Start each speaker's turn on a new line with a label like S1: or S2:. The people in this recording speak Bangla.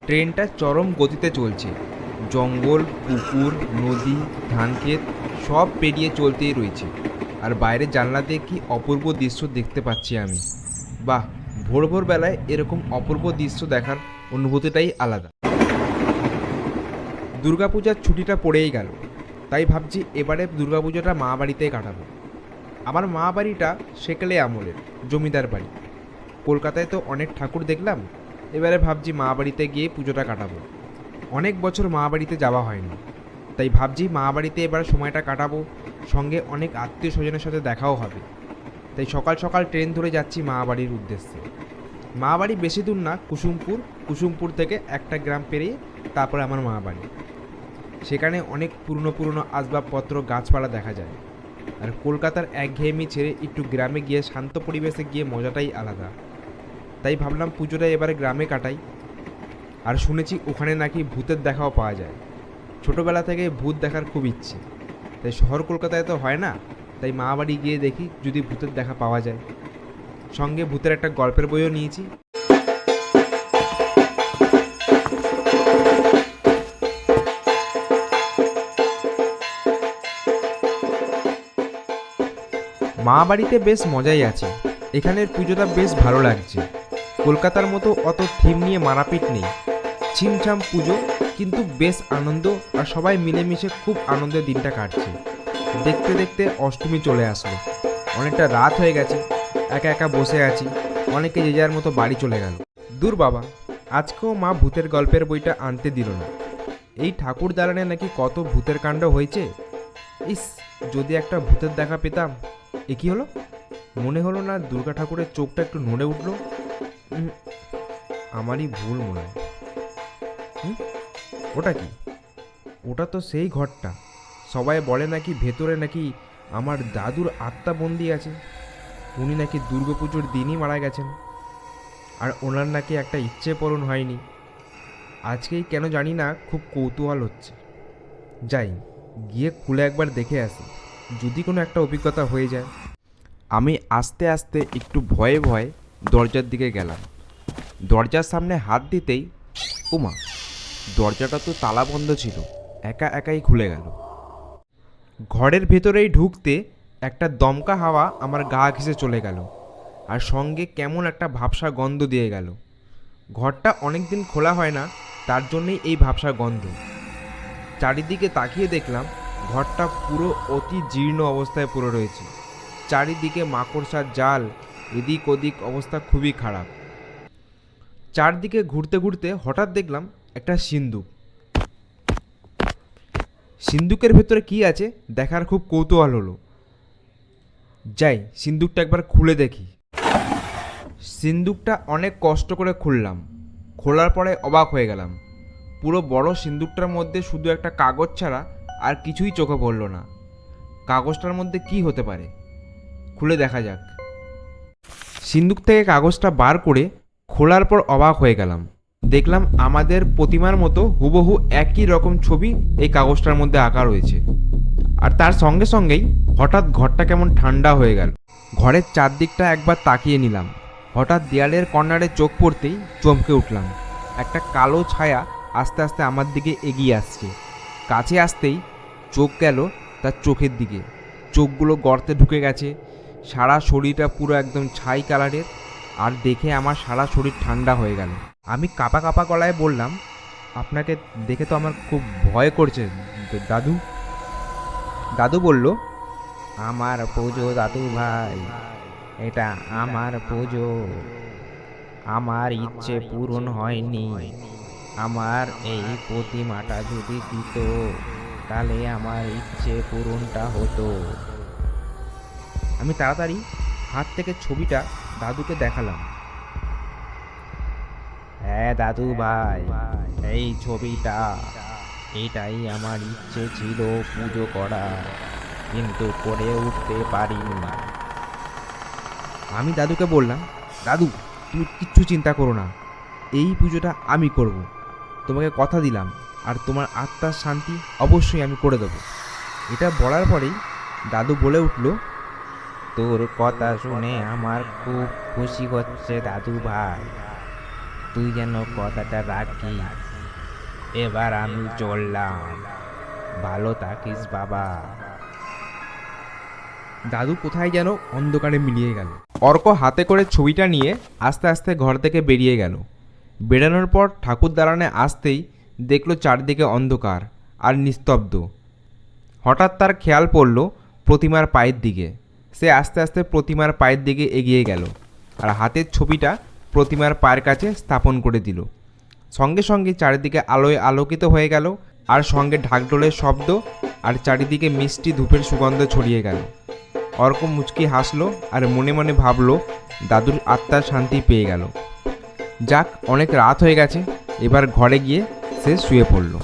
S1: ট্রেনটা চরম গতিতে চলছে। জঙ্গল, পুকুর, নদী, ধানক্ষেত সব পেরিয়ে চলতেই রয়েছে। আর বাইরের জানলা দিয়ে কি অপূর্ব দৃশ্য দেখতে পাচ্ছি আমি। বাহ, ভোর ভোর বেলায় এরকম অপূর্ব দৃশ্য দেখার অনুভূতিটাই আলাদা। দুর্গাপূজার ছুটিটা পড়েই গেল, তাই ভাবছি এবারে দুর্গাপুজোটা মা বাড়িতেই কাটাবো। আমার মা বাড়িটা সেকেলে আমলের জমিদার বাড়ি। কলকাতায় তো অনেক ঠাকুর দেখলাম, এবারে ভাবছি মা বাড়িতে গিয়ে পুজোটা কাটাবো। অনেক বছর মা বাড়িতে যাওয়া হয়নি, তাই ভাবছি মা বাড়িতে এবার সময়টা কাটাবো। সঙ্গে অনেক আত্মীয় স্বজনের সাথে দেখাও হবে। তাই সকাল সকাল ট্রেন ধরে যাচ্ছি মা বাড়ির উদ্দেশ্যে। মা বাড়ি বেশি দূর না, কুসুমপুর। কুসুমপুর থেকে একটা গ্রাম পেরিয়ে তারপরে আমার মা বাড়ি। সেখানে অনেক পুরনো পুরনো আসবাবপত্র, গাছপালা দেখা যায়। আর কলকাতার একঘেয়েমি ছেড়ে একটু গ্রামে গিয়ে শান্ত পরিবেশে গিয়ে মজাটাই আলাদা। তাই ভাবলাম পুজোটা এবারে গ্রামে কাটাই। আর শুনেছি ওখানে নাকি ভূতের দেখাও পাওয়া যায়। ছোটোবেলা থেকে ভূত দেখার খুব ইচ্ছে, তাই শহর কলকাতায় তো হয় না, তাই মা বাড়ি গিয়ে দেখি যদি ভূতের দেখা পাওয়া যায়। সঙ্গে ভূতের একটা গল্পের বইও নিয়েছি। মা বাড়িতে বেশ মজাই আছে। এখানের পুজোটা বেশ ভালো লাগছে। কলকাতার মতো অত থিম নিয়ে মারাপিট নেই, ছিমছাম পুজো, কিন্তু বেশ আনন্দ। আর সবাই মিলেমিশে খুব আনন্দের দিনটা কাটছে। দেখতে দেখতে অষ্টমী চলে আসলো। অনেকটা রাত হয়ে গেছে, একা একা বসে আছি। অনেকে যে যার মতো বাড়ি চলে গেল। দূর বাবা, আজকেও মা ভূতের গল্পের বইটা আনতে দিল না। এই ঠাকুর দালানে নাকি কত ভূতের কাণ্ড হয়েছে। ইস, যদি একটা ভূতের দেখা পেতাম। এ কী হলো? মনে হলো না দুর্গা ঠাকুরের চোখটা একটু নড়ে উঠল। আমারই ভুল মনে হয়। ওটা কি? ওটা তো সেই ঘরটা। সবাই বলে নাকি ভেতরে নাকি আমার দাদুর আত্মা বন্দি আছে। উনি নাকি দুর্গাপুজোর দিনই মারা গেছেন। আর ওনার নাকি একটা ইচ্ছে পূরণ হয়নি। আজকেই কেন জানি না খুব কৌতূহল হচ্ছে। যাই, গিয়ে খুলে একবার দেখে আসি, যদি কোনো একটা অভিজ্ঞতা হয়ে যায়। আমি আস্তে আস্তে একটু ভয়ে ভয়ে দরজার দিকে গেলাম। দরজার সামনে হাত দিতেই ওমা, দরজাটা তো তালা বন্ধ ছিল। একা একাই খুলে গেল। ঘরের ভেতরেই ঢুকতে একটা দমকা হাওয়া আমার গা ঘেঁষে চলে গেল। আর সঙ্গে কেমন একটা ভাবসা গন্ধ দিয়ে গেল। ঘরটা অনেক দিন খোলা হয় না, তার জন্যই এই ভাবসা গন্ধ। চারিদিকে তাকিয়ে দেখলাম ঘরটা পুরো অতি জীর্ণ অবস্থায় পড়ে রয়েছে। চারিদিকে মাকড়সার জাল, এদিক ওদিক অবস্থা খুবই খারাপ। চারদিকে ঘুরতে ঘুরতে হঠাৎ দেখলাম একটা সিন্দুক। সিন্দুকের ভেতরে কি আছে দেখার খুব কৌতূহল হলো। যাই, সিন্দুকটা একবার খুলে দেখি। সিন্দুকটা অনেক কষ্ট করে খুললাম। খোলার পরে অবাক হয়ে গেলাম। পুরো বড় সিন্দুকটার মধ্যে শুধু একটা কাগজ ছাড়া আর কিছুই চোখে পড়ল না। কাগজটার মধ্যে কি হতে পারে? খুলে দেখা যাক। সিন্দুক থেকে কাগজটা বার করে খোলার পর অবাক হয়ে গেলাম। দেখলাম আমাদের প্রতিমার মতো হুবহু একই রকম ছবি এই কাগজটার মধ্যে আঁকা রয়েছে। আর তার সঙ্গে সঙ্গেই হঠাৎ ঘরটা কেমন ঠান্ডা হয়ে গেল। ঘরের চারদিকটা একবার তাকিয়ে নিলাম। হঠাৎ দেয়ালের কর্নারে চোখ পড়তেই চমকে উঠলাম। একটা কালো ছায়া আস্তে আস্তে আমার দিকে এগিয়ে আসছে। কাছে আসতেই চোখ গেল তার চোখের দিকে। চোখগুলো গর্তে ঢুকে গেছে। সারা শরীরটা পুরো একদম ছাই কালারের। আর দেখে আমার সারা শরীর ঠান্ডা হয়ে গেল। আমি কাঁপা কাঁপা গলায় বললাম, আপনাকে দেখে তো আমার খুব ভয় করছে দাদু। দাদু বলল,
S2: আমার পুজো দাদু ভাই, এটা আমার পুজো। আমার ইচ্ছে পূরণ হয়নি। আমার এই প্রতিমাটা যদি দিত, তাহলে আমার ইচ্ছে পূরণটা হতো।
S1: আমি তাড়াতাড়ি হাত থেকে ছবিটা দাদুকে দেখালাম।
S2: হ্যাঁ দাদু ভাই, এই ছবিটা, এটাই আমার ইচ্ছে ছিল পুজো করা, কিন্তু করে উঠতে পারিনি।
S1: আমি দাদুকে বললাম, দাদু তুমি কিচ্ছু চিন্তা করো না, এই পুজোটা আমি করব। তোমাকে কথা দিলাম, আর তোমার আত্মার শান্তি অবশ্যই আমি করে দেবো। এটা বলার পরেই দাদু বলে উঠল,
S2: তোর কথা শুনে আমার খুব খুশি হচ্ছে দাদু ভাই। তুই যেন কথাটা রাখিস। এবার আমি চললাম, ভালো থাকিস বাবা।
S1: দাদু কোথায় যেন অন্ধকারে মিলিয়ে গেল। অর্ক হাতে করে ছবিটা নিয়ে আস্তে আস্তে ঘর থেকে বেরিয়ে গেল। বেরানোর পর ঠাকুর দালানে আসতেই দেখলো চারদিকে অন্ধকার আর নিস্তব্ধ। হঠাৎ তার খেয়াল পড়ল প্রতিমার পায়ের দিকে। সে আস্তে আস্তে প্রতিমার পায়ের দিকে এগিয়ে গেল আর হাতের ছবিটা প্রতিমার পায়ের কাছে স্থাপন করে দিল। সঙ্গে সঙ্গে চারিদিকে আলোয় আলোকিত হয়ে গেল, আর সঙ্গে ঢাকঢোলের শব্দ আর চারিদিকে মিষ্টি ধূপের সুগন্ধ ছড়িয়ে গেল। অর্ক মুচকি হাসলো আর মনে মনে ভাবলো দাদুর আত্মার শান্তি পেয়ে গেল। যাক, অনেক রাত হয়ে গেছে, এবার ঘরে গিয়ে সে শুয়ে পড়ল।